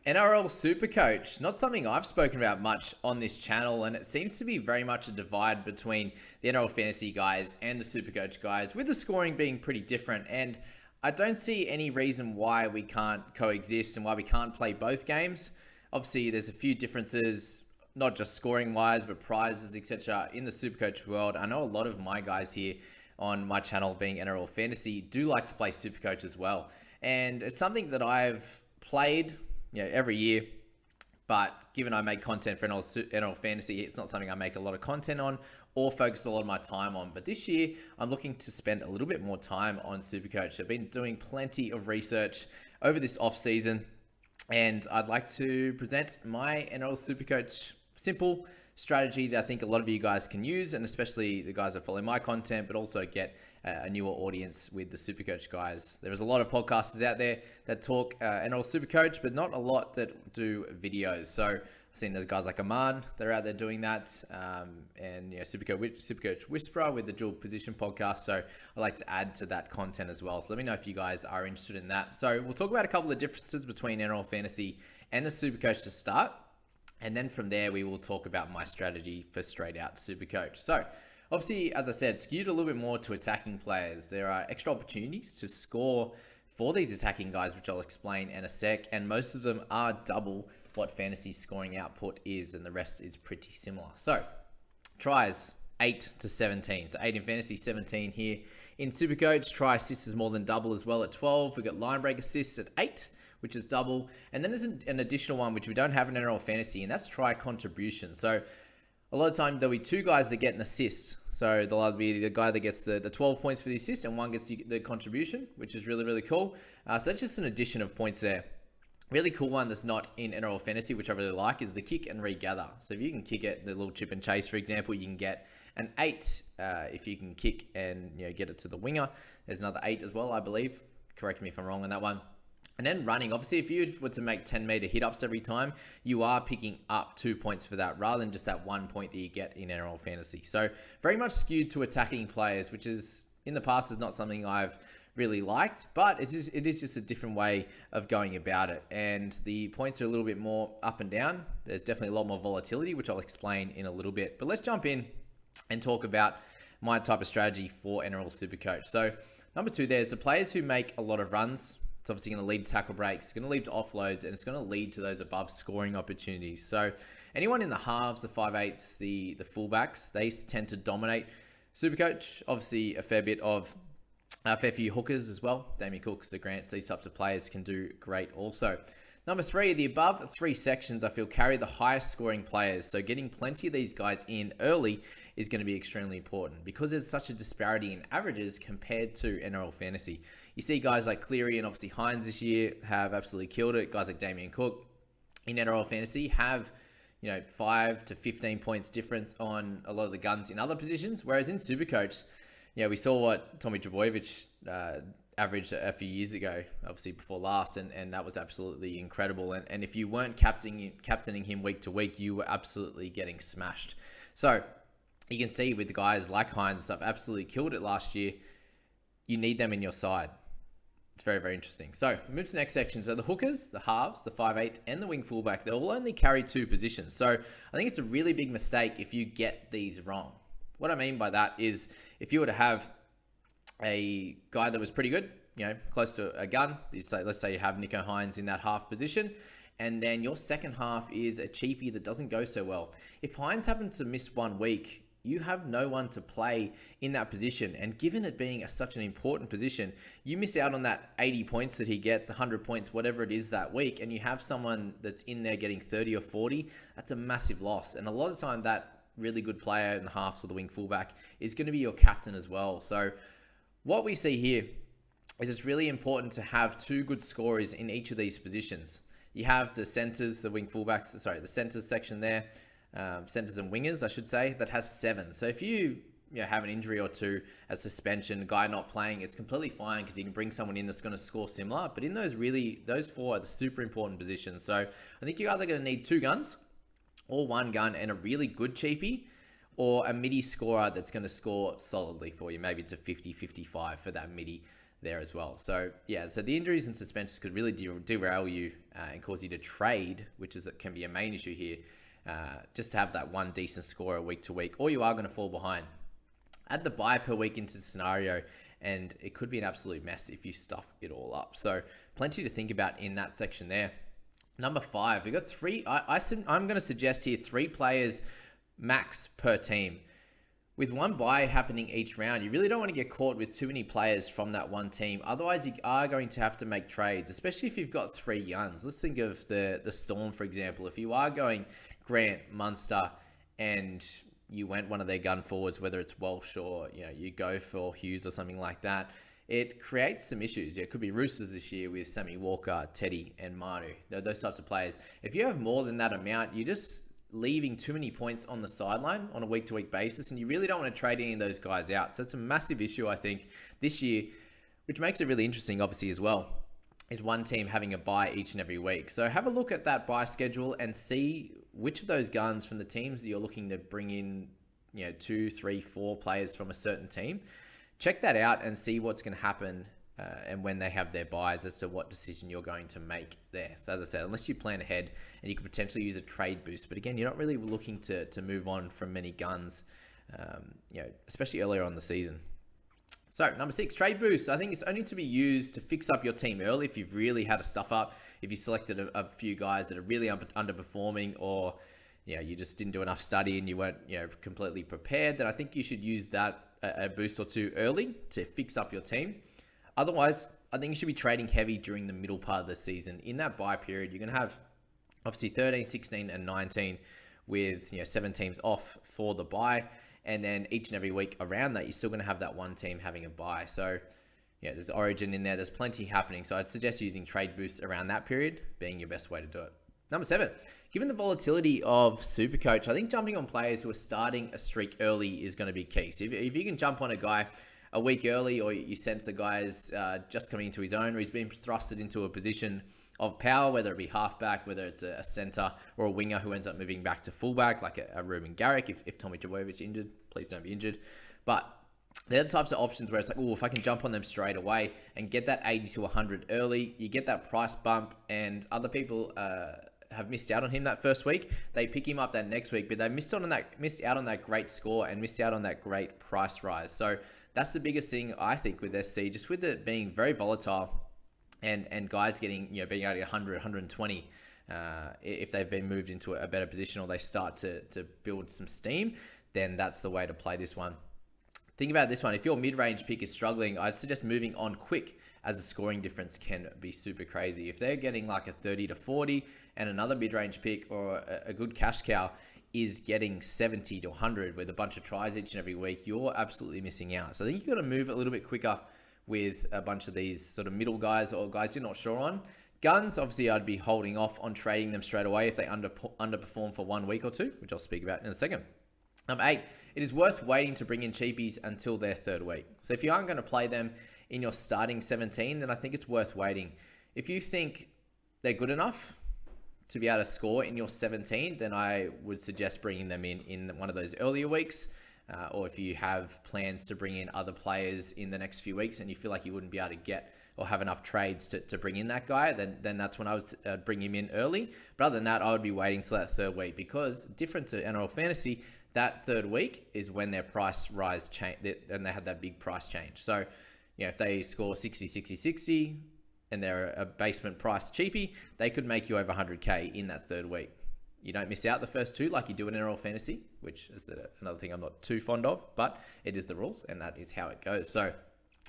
NRL Supercoach, not something I've spoken about much on this channel, and it seems to be very much a divide between the NRL Fantasy guys and the Supercoach guys, with the scoring being pretty different. And I don't see any reason why we can't coexist and why we can't play both games. Obviously, there's a few differences, not just scoring-wise, but prizes, etc. in the Supercoach world. I know a lot of my guys here on my channel, being NRL Fantasy, do like to play Supercoach as well. And it's something that I've played every year, but given I make content for NRL Fantasy, it's not something I make a lot of content on or focus a lot of my time on. But this year, I'm looking to spend a little bit more time on Supercoach. I've been doing plenty of research over this off season, and I'd like to present my NRL Supercoach simple strategy that I think a lot of you guys can use, and especially the guys that follow my content, but also get a newer audience with the Supercoach guys. There's a lot of podcasters out there that talk NRL Supercoach, but not a lot that do videos. So I've seen those guys like Aman that are out there doing that, and Supercoach Whisperer with the Dual Position podcast. So I like to add to that content as well. So let me know if you guys are interested in that. So we'll talk about a couple of differences between NRL Fantasy and the Supercoach to start. And then from there, we will talk about my strategy for straight out Supercoach. So obviously, as I said, skewed a little bit more to attacking players. There are extra opportunities to score for these attacking guys, which I'll explain in a sec. And most of them are double what fantasy scoring output is, and the rest is pretty similar. So tries 8 to 17. So 8 in fantasy, 17 here in Supercoach. Try assists is more than double as well at 12. We've got line break assists at 8, which is double. And then there's an additional one, which we don't have in NRL Fantasy, and that's try contribution. So a lot of time there'll be two guys that get an assist. So there'll either be the guy that gets the 12 points for the assist, and one gets the contribution, which is really, really cool. So that's just an addition of points there. Really cool one that's not in NRL Fantasy, which I really like, is the kick and regather. So if you can kick it, the little chip and chase, for example, you can get an 8 if you can kick and get it to the winger. There's another 8 as well, I believe. Correct me if I'm wrong on that one. And then running, obviously, if you were to make 10-meter hit-ups every time, you are picking up 2 points for that, rather than just that 1 point that you get in NRL Fantasy. So very much skewed to attacking players, which is, in the past, is not something I've really liked, but it is just a different way of going about it. And the points are a little bit more up and down. There's definitely a lot more volatility, which I'll explain in a little bit. But let's jump in and talk about my type of strategy for NRL Supercoach. So number 2, there's the players who make a lot of runs. It's obviously going to lead to tackle breaks, it's going to lead to offloads, and it's going to lead to those above scoring opportunities. So anyone in the halves, the 5/8s, the fullbacks, they tend to dominate Supercoach. Obviously a fair few hookers as well. Damien Cooks, the Grants, these types of players can do great also. Number 3, the above 3 sections I feel carry the highest scoring players. So getting plenty of these guys in early is going to be extremely important because there's such a disparity in averages compared to NRL Fantasy. You see guys like Cleary and obviously Hines this year have absolutely killed it. Guys like Damien Cook in NRL Fantasy have 5 to 15 points difference on a lot of the guns in other positions. Whereas in Supercoach, we saw what Tommy Trbojevic averaged a few years ago, obviously before last, and that was absolutely incredible. And if you weren't captaining him week to week, you were absolutely getting smashed. So you can see with guys like Hines and stuff, absolutely killed it last year. You need them in your side. It's very, very interesting. So move to the next section. So the hookers, the halves, the 5/8, and the wing fullback, they will only carry 2 positions. So I think it's a really big mistake if you get these wrong. What I mean by that is if you were to have a guy that was pretty good, close to a gun, let's say you have Nicho Hines in that half position, and then your second half is a cheapie that doesn't go so well. If Hines happens to miss 1 week, you have no one to play in that position. And given it being such an important position, you miss out on that 80 points that he gets, 100 points, whatever it is that week, and you have someone that's in there getting 30 or 40, that's a massive loss. And a lot of the time that really good player in the halves or the wing fullback is going to be your captain as well. So what we see here is it's really important to have 2 good scorers in each of these positions. You have the centers, the wing fullbacks, the centers section there, centers and wingers, I should say, that has 7. So if you have an injury or 2, a suspension, a guy not playing, it's completely fine because you can bring someone in that's going to score similar. But in those 4 are the super important positions. So I think you're either going to need 2 guns or 1 gun and a really good cheapie, or a midi scorer that's going to score solidly for you. Maybe it's a 50-55 for that midi there as well. So yeah, so the injuries and suspensions could really derail you and cause you to trade, which can be a main issue here, just to have that one decent scorer week to week, or you are going to fall behind. Add the buy per week into the scenario, and it could be an absolute mess if you stuff it all up. So plenty to think about in that section there. Number 5, we've got 3. I'm going to suggest here 3 players max per team. With one buy happening each round, you really don't want to get caught with too many players from that one team. Otherwise, you are going to have to make trades, especially if you've got 3 guns. Let's think of the Storm, for example. If you are going Grant, Munster, and you went one of their gun forwards, whether it's Walsh or you go for Hughes or something like that, it creates some issues. It could be Roosters this year with Sammy Walker, Teddy, and Manu. Those types of players. If you have more than that amount, you just leaving too many points on the sideline on a week-to-week basis, and you really don't want to trade any of those guys out. So it's a massive issue, I think, this year, which makes it really interesting, obviously, as well, is one team having a bye each and every week. So have a look at that bye schedule and see which of those guns from the teams that you're looking to bring in, 2, 3, 4 players from a certain team. Check that out and see what's going to happen and when they have their buys as to what decision you're going to make there. So as I said, unless you plan ahead and you could potentially use a trade boost, but again, you're not really looking to move on from many guns, especially earlier on the season. So number 6, trade boost. I think it's only to be used to fix up your team early if you've really had to stuff up, if you selected a few guys that are really underperforming, or you just didn't do enough study and you weren't completely prepared, then I think you should use that a boost or two early to fix up your team. Otherwise, I think you should be trading heavy during the middle part of the season. In that bye period, you're going to have obviously 13, 16, and 19 with 7 teams off for the bye. And then each and every week around that, you're still going to have that one team having a bye. So there's Origin in there. There's plenty happening. So I'd suggest using trade boosts around that period being your best way to do it. Number 7, given the volatility of Supercoach, I think jumping on players who are starting a streak early is going to be key. So if you can jump on a guy a week early, or you sense the guy's just coming into his own, or he's been thrusted into a position of power, whether it be halfback, whether it's a centre or a winger who ends up moving back to fullback, like a Ruben Garrick, if Tommy Trbojevic injured, please don't be injured. But they're the types of options where it's like, if I can jump on them straight away and get that 80 to 100 early, you get that price bump, and other people have missed out on him that first week. They pick him up that next week, but they missed out on that great score and missed out on that great price rise. So that's the biggest thing, I think, with SC, just with it being very volatile and guys getting, being able to get 100, 120 if they've been moved into a better position, or they start to build some steam, then that's the way to play this one. Think about this one. If your mid-range pick is struggling, I'd suggest moving on quick, as the scoring difference can be super crazy. If they're getting like a 30 to 40 and another mid-range pick or a good cash cow is getting 70 to 100 with a bunch of tries each and every week, you're absolutely missing out. So I think you've got to move a little bit quicker with a bunch of these sort of middle guys or guys you're not sure on. Guns, obviously, I'd be holding off on trading them straight away if they underperform for 1 week or 2, which I'll speak about in a second. Number 8, it is worth waiting to bring in cheapies until their 3rd week. So if you aren't going to play them in your starting 17, then I think it's worth waiting. If you think they're good enough to be able to score in your 17, then I would suggest bringing them in one of those earlier weeks. Or if you have plans to bring in other players in the next few weeks and you feel like you wouldn't be able to get or have enough trades to bring in that guy, then that's when I would bring him in early. But other than that, I would be waiting till that 3rd week, because different to NRL Fantasy, that 3rd week is when their price rise change, and they have that big price change. So, if they score 60, 60, 60, and they're a basement price cheapie, they could make you over 100K in that 3rd week. You don't miss out the first 2 like you do in NRL Fantasy, which is another thing I'm not too fond of, but it is the rules, and that is how it goes. So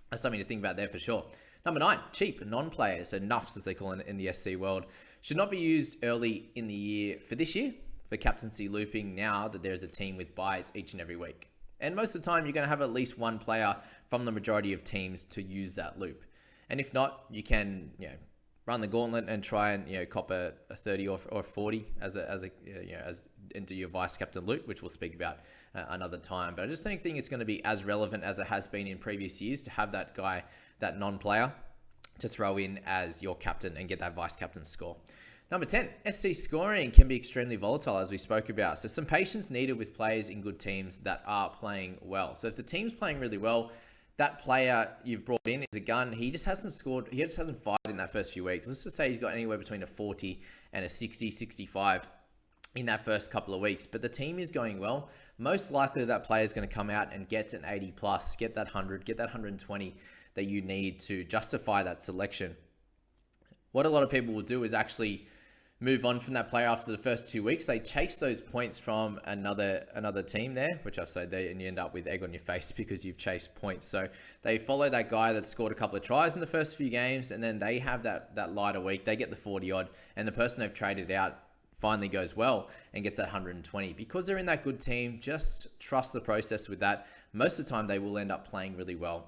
that's something to think about there for sure. Number 9, cheap non-players, so nuffs as they call it in the SC world, should not be used early in the year for this year for captaincy looping, now that there's a team with buys each and every week. And most of the time, you're going to have at least one player from the majority of teams to use that loop. And if not, you can, run the gauntlet and try and, cop a 30 or 40 as into your vice captain loop, which we'll speak about another time. But I just don't think it's going to be as relevant as it has been in previous years to have that guy, that non-player, to throw in as your captain and get that vice captain score. Number 10, SC scoring can be extremely volatile, as we spoke about. So some patience needed with players in good teams that are playing well. So if the team's playing really well, that player you've brought in is a gun. He just hasn't scored. He just hasn't fired in that first few weeks. Let's just say he's got anywhere between a 40 and a 60, 65 in that first couple of weeks. But the team is going well. Most likely that player is going to come out and get an 80 plus, get that 100, get that 120 that you need to justify that selection. What a lot of people will do is actually move on from that player after the first 2 weeks. They chase those points from another team there, which I've said there, and you end up with egg on your face because you've chased points. So they follow that guy that scored a couple of tries in the first few games, and then they have that lighter week. They get the 40 odd, and the person they've traded out finally goes well and gets that 120. Because they're in that good team, just trust the process with that. Most of the time, they will end up playing really well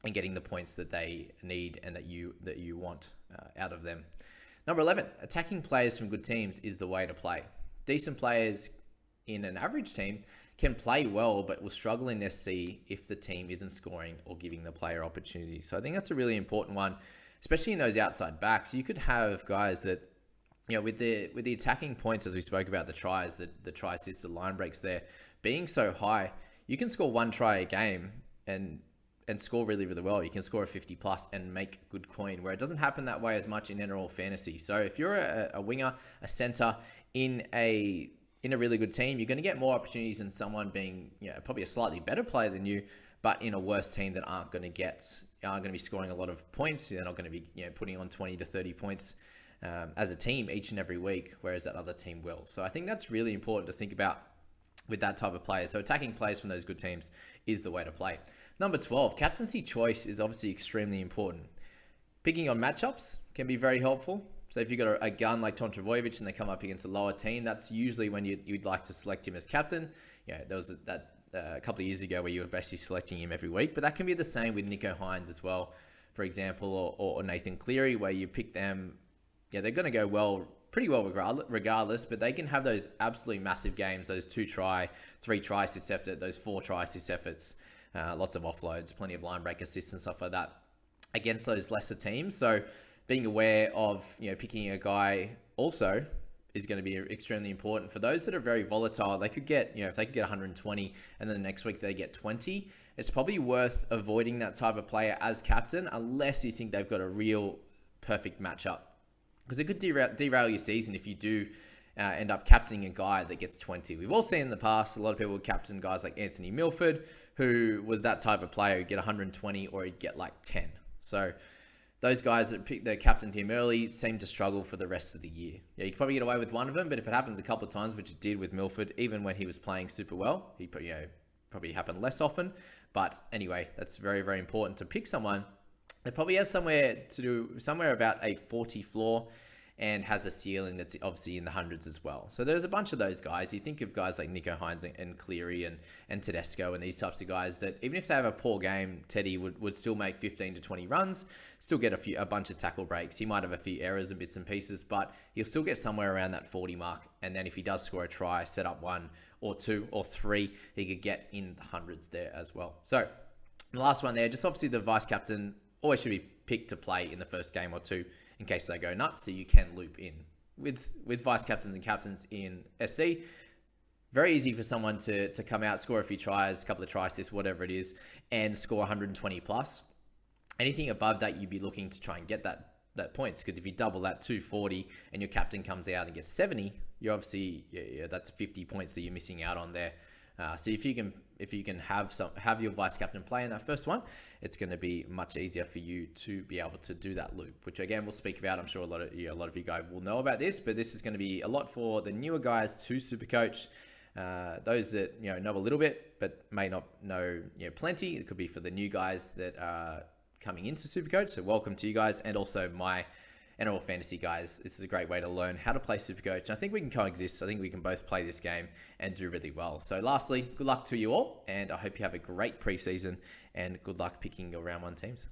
and getting the points that they need and that you want out of them. Number 11, attacking players from good teams is the way to play. Decent players in an average team can play well, but will struggle in SC if the team isn't scoring or giving the player opportunity. So I think that's a really important one, especially in those outside backs. You could have guys that, with the attacking points, as we spoke about, the tries, the try assists, the line breaks there, being so high, you can score 1 try a game and score really, really well. You can score a 50 plus and make good coin, where it doesn't happen that way as much in NRL fantasy. So if you're a winger, a center in a really good team, you're going to get more opportunities than someone being probably a slightly better player than you, but in a worse team that aren't going to be scoring a lot of points. They're not going to be putting on 20 to 30 points as a team each and every week, whereas that other team will. So I think that's really important to think about with that type of player. So attacking players from those good teams is the way to play. Number 12, captaincy choice is obviously extremely important. Picking on matchups can be very helpful. So if you've got a gun like Tom Trbojevic and they come up against a lower team, that's usually when you'd like to select him as captain. There was that a couple of years ago where you were basically selecting him every week, but that can be the same with Nicho Hynes as well, for example, or Nathan Cleary, where you pick them. They're going to go pretty well regardless, but they can have those absolutely massive games, those 2 try, 3 try assist effort, those 4 try assist efforts, lots of offloads, plenty of line break assists and stuff like that against those lesser teams. So being aware of, picking a guy also is going to be extremely important. For those that are very volatile, they could get, if they could get 120 and then the next week they get 20, it's probably worth avoiding that type of player as captain unless you think they've got a real perfect matchup. Because it could derail your season if you do end up captaining a guy that gets 20. We've all seen in the past, a lot of people would captain guys like Anthony Milford, who was that type of player. He'd get 120 or he'd get like 10. So those guys that captained him early seem to struggle for the rest of the year. You could probably get away with one of them, but if it happens a couple of times, which it did with Milford, even when he was playing super well, he probably happened less often. But anyway, that's very, very important to pick someone that probably has somewhere about a 40 floor and has a ceiling that's obviously in the hundreds as well. So there's a bunch of those guys. You think of guys like Nicho Hynes and Cleary and Tedesco and these types of guys that even if they have a poor game, Teddy would still make 15 to 20 runs, still get a bunch of tackle breaks. He might have a few errors and bits and pieces, but he'll still get somewhere around that 40 mark. And then if he does score a try, set up 1 or 2 or 3, he could get in the hundreds there as well. So the last one there, just obviously the vice captain always should be picked to play in the first game or 2 in case they go nuts, so you can loop in. With vice captains and captains in SC, very easy for someone to come out, score a few tries, a couple of try assists, whatever it is, and score 120 plus. Anything above that, you'd be looking to try and get that points, because if you double that 240 and your captain comes out and gets 70, you're obviously that's 50 points that you're missing out on there. So if you can have your vice captain play in that first one, it's going to be much easier for you to be able to do that loop, which again we'll speak about. I'm sure a lot of you guys will know about this, but this is going to be a lot for the newer guys to Supercoach. Those that know a little bit but may not know plenty. It could be for the new guys that are coming into Supercoach. So welcome to you guys, and also my NRL fantasy guys. This is a great way to learn how to play Supercoach. I think we can coexist. I think we can both play this game and do really well. So lastly, good luck to you all, and I hope you have a great preseason and good luck picking your round 1 teams.